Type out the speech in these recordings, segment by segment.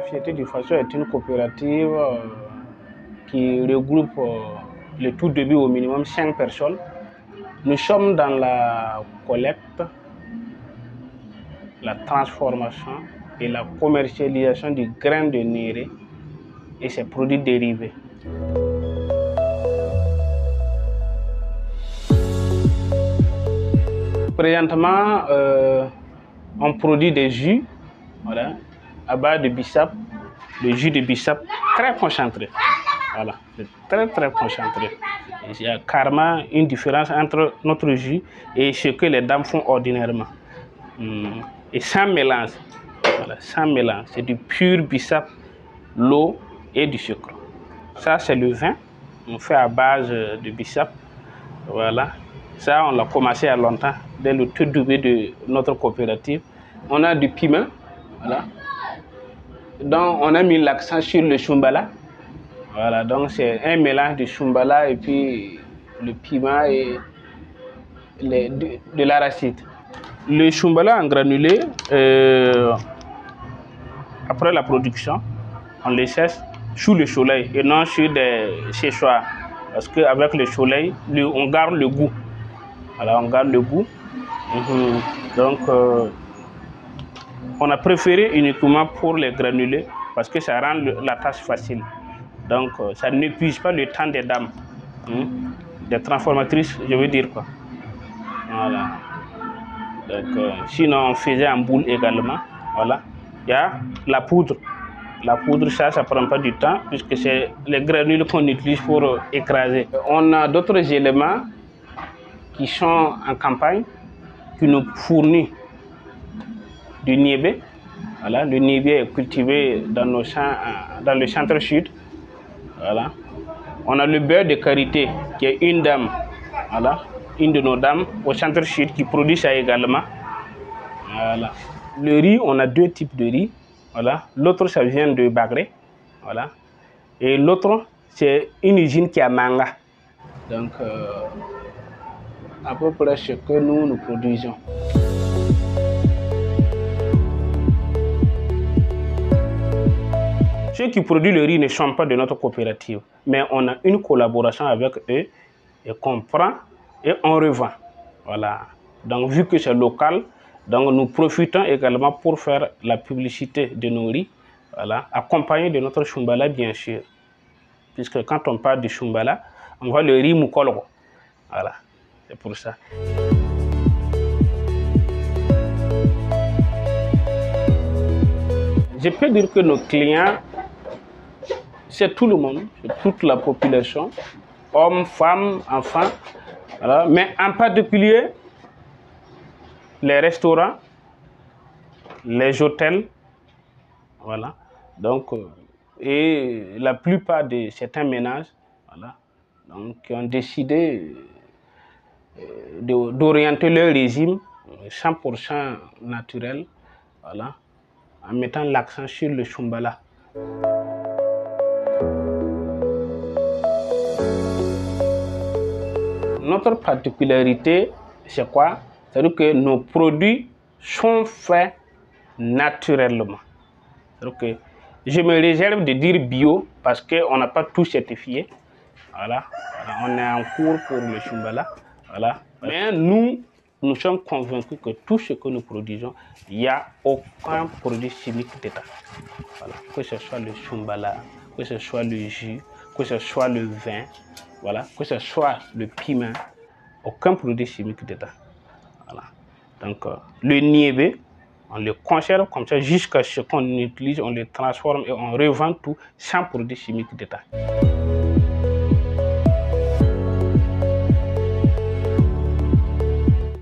société du Faso est une coopérative qui regroupe le tout début au minimum 5 personnes. Nous sommes dans la collecte, la transformation et la commercialisation du grain de néré et ses produits dérivés. Présentement, on produit des jus, voilà, à base de bissap, le jus de bissap très concentré. Voilà, c'est très concentré. Il y a carrément une différence entre notre jus et ce que les dames font ordinairement. Et sans mélange. Voilà, sans mélange. C'est du pur bissap, l'eau et du sucre. Ça, c'est le vin. On fait à base de bissap. Voilà. Ça, on l'a commencé il y a longtemps, dès le tout début de notre coopérative. On a du piment. Voilà. Donc, on a mis l'accent sur le chumbala. Voilà, donc c'est un mélange de chumbala et puis le piment et de l'arachide. Le chumbala en granulé, après la production, on les sèche sous le soleil et non sur des séchoirs. Parce qu'avec le soleil, on garde le goût. Voilà, on garde le goût. Donc, on a préféré uniquement pour les granulés parce que ça rend la tâche facile. Donc, ça n'épuise pas le temps des dames, des transformatrices, je veux dire quoi. Voilà. Donc, sinon, on faisait en boule également. Voilà. Il y a la poudre. La poudre, ça ne prend pas du temps puisque c'est les granules qu'on utilise pour écraser. On a d'autres éléments qui sont en campagne, qui nous fournissent du niébé. Voilà. Le niébé est cultivé dans nos champs, dans le centre-sud. Voilà. On a le beurre de karité qui est une dame, voilà, une de nos dames au centre-sud qui produit ça également. Voilà. Le riz, on a deux types de riz. Voilà. L'autre, ça vient de Bagré. Voilà. Et l'autre, c'est une usine qui est à Manga. Donc, à peu près ce que nous produisons. Ceux qui produisent le riz ne sont pas de notre coopérative, mais on a une collaboration avec eux et qu'on prend et on revend. Voilà. Donc, vu que c'est local, donc nous profitons également pour faire la publicité de nos riz, voilà, accompagné de notre chumbala, bien sûr. Puisque quand on parle de chumbala, on voit le riz moukolgo. Voilà, c'est pour ça. Je peux dire que nos clients, c'est tout le monde, c'est toute la population, hommes, femmes, enfants, voilà. Mais en particulier les restaurants, les hôtels, voilà. Donc, et la plupart de certains ménages, voilà, donc, qui ont décidé d'orienter leur régime 100% naturel, voilà, en mettant l'accent sur le chumbala. Notre particularité, c'est quoi? C'est-à-dire que nos produits sont faits naturellement. C'est-à-dire que je me réserve de dire bio parce qu'on n'a pas tout certifié. Voilà. On est en cours pour le chumbala. Voilà. Mais nous sommes convaincus que tout ce que nous produisons, il n'y a aucun produit chimique dedans. Voilà. Que ce soit le chumbala, que ce soit le jus, que ce soit le vin, voilà, que ce soit le piment, aucun produit chimique dedans. Voilà. Donc, le niébé, on le conserve comme ça jusqu'à ce qu'on utilise, on le transforme et on revend tout sans produit chimique dedans.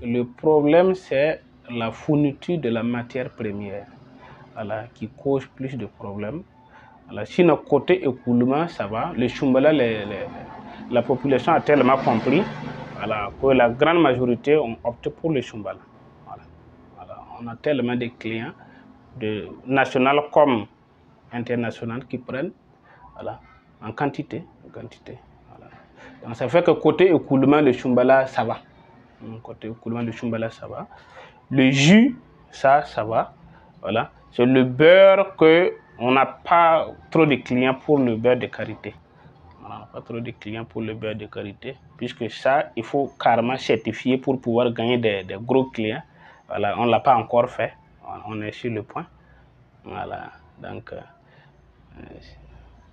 Le problème, c'est la fourniture de la matière première, voilà, qui cause plus de problèmes. Voilà. Sinon, côté écoulement, ça va. Le chumbala, la population a tellement compris, voilà, que la grande majorité ont opté pour le chumbala. Voilà. Voilà. On a tellement de clients, de national comme international, qui prennent, voilà, en quantité. Voilà. Donc ça fait que côté écoulement, le chumbala, ça va. Côté écoulement, le chumbala, ça va. Le jus, ça va. Voilà. C'est le beurre que on n'a pas trop de clients pour le beurre de karité. On n'a pas trop de clients pour le beurre de karité, puisque ça, il faut carrément certifier pour pouvoir gagner des gros clients. Voilà, on ne l'a pas encore fait. On est sur le point. Voilà, donc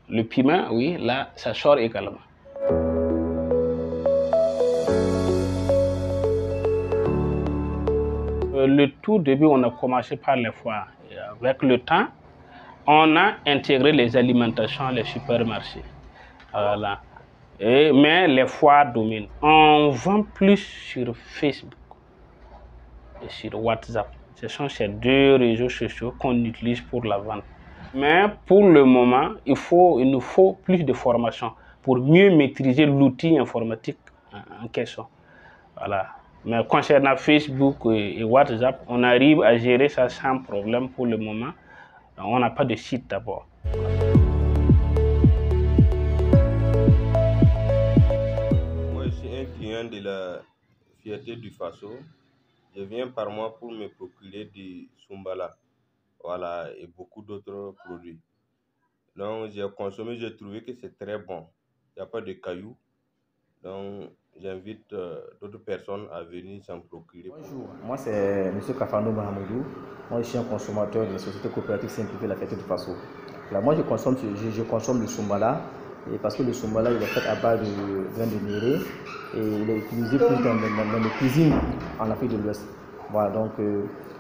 le piment, oui, là, ça sort également. Le tout début, on a commencé par les foires. Et avec le temps, on a intégré les alimentations, les supermarchés. Voilà. Mais les foires dominent. On vend plus sur Facebook et sur WhatsApp. Ce sont ces deux réseaux sociaux qu'on utilise pour la vente. Mais pour le moment, il nous faut plus de formation pour mieux maîtriser l'outil informatique en question. Voilà. Mais concernant Facebook et WhatsApp, on arrive à gérer ça sans problème pour le moment. On n'a pas de site d'abord. Moi, je suis un client de la Fierté du Faso. Je viens par mois pour me procurer du Soumbala, voilà, et beaucoup d'autres produits. Donc, j'ai consommé, j'ai trouvé que c'est très bon. Il n'y a pas de cailloux. Donc, j'invite d'autres personnes à venir s'en procurer. Bonjour, moi c'est M. Kafano Mahamoudou. Moi je suis un consommateur de la société coopérative simplifiée La Fierté du Faso. Là, moi je consomme le Soumbala parce que le Soumbala il est fait à base de graines de néré et il est utilisé plus dans les cuisines en Afrique de l'Ouest. Voilà, donc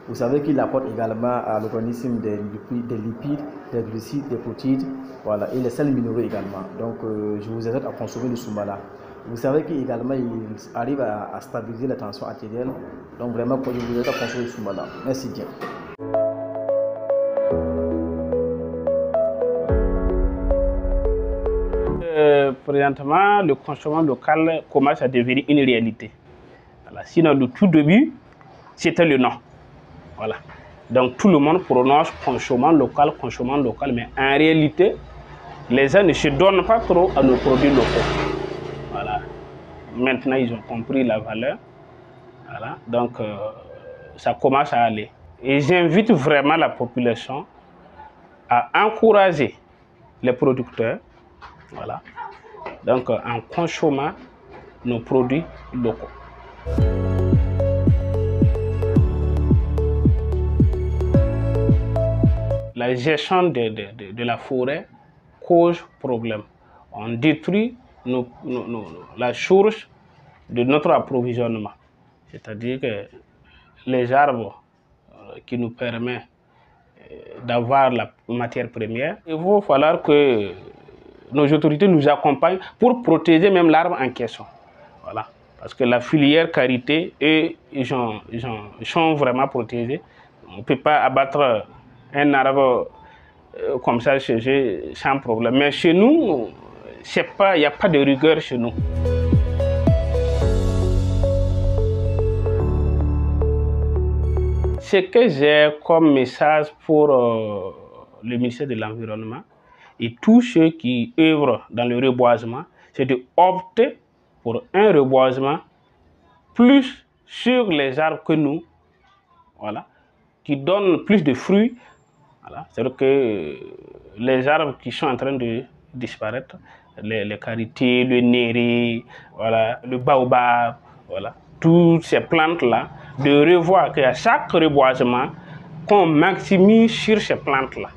vous savez qu'il apporte également à l'organisme des lipides, des glucides, des protéines, voilà, et les sels minéraux également. Donc je vous invite à consommer le Soumbala. Vous savez qu'également il arrive à stabiliser la tension artérielle. Donc vraiment, je vous invite à consommer le Soumbala. Merci bien. Présentement, le consommation local commence à devenir une réalité. Voilà. Sinon, le tout début, c'était le nom. Voilà. Donc tout le monde prononce consommant local, mais en réalité, les gens ne se donnent pas trop à nos produits locaux. Voilà. Maintenant, ils ont compris la valeur. Voilà. Donc, ça commence à aller. Et j'invite vraiment la population à encourager les producteurs, voilà, donc en consommant nos produits locaux. La gestion de la forêt cause problème. On détruit la source de notre approvisionnement. C'est-à-dire que les arbres qui nous permettent d'avoir la matière première, il va falloir que nos autorités nous accompagnent pour protéger même l'arbre en question. Voilà. Parce que la filière karité, eux, ils sont vraiment protégés. On ne peut pas abattre un arbre comme ça chez eux sans problème. Mais chez nous, il n'y a pas de rigueur chez nous. Ce que j'ai comme message pour le ministère de l'Environnement et tous ceux qui œuvrent dans le reboisement, c'est d'opter pour un reboisement plus sur les arbres que nous, voilà, qui donnent plus de fruits. Voilà. C'est-à-dire que les arbres qui sont en train de disparaître, les karités, le néré, voilà, le baobab, voilà, toutes ces plantes-là, de revoir qu'à chaque reboisement, qu'on maximise sur ces plantes-là.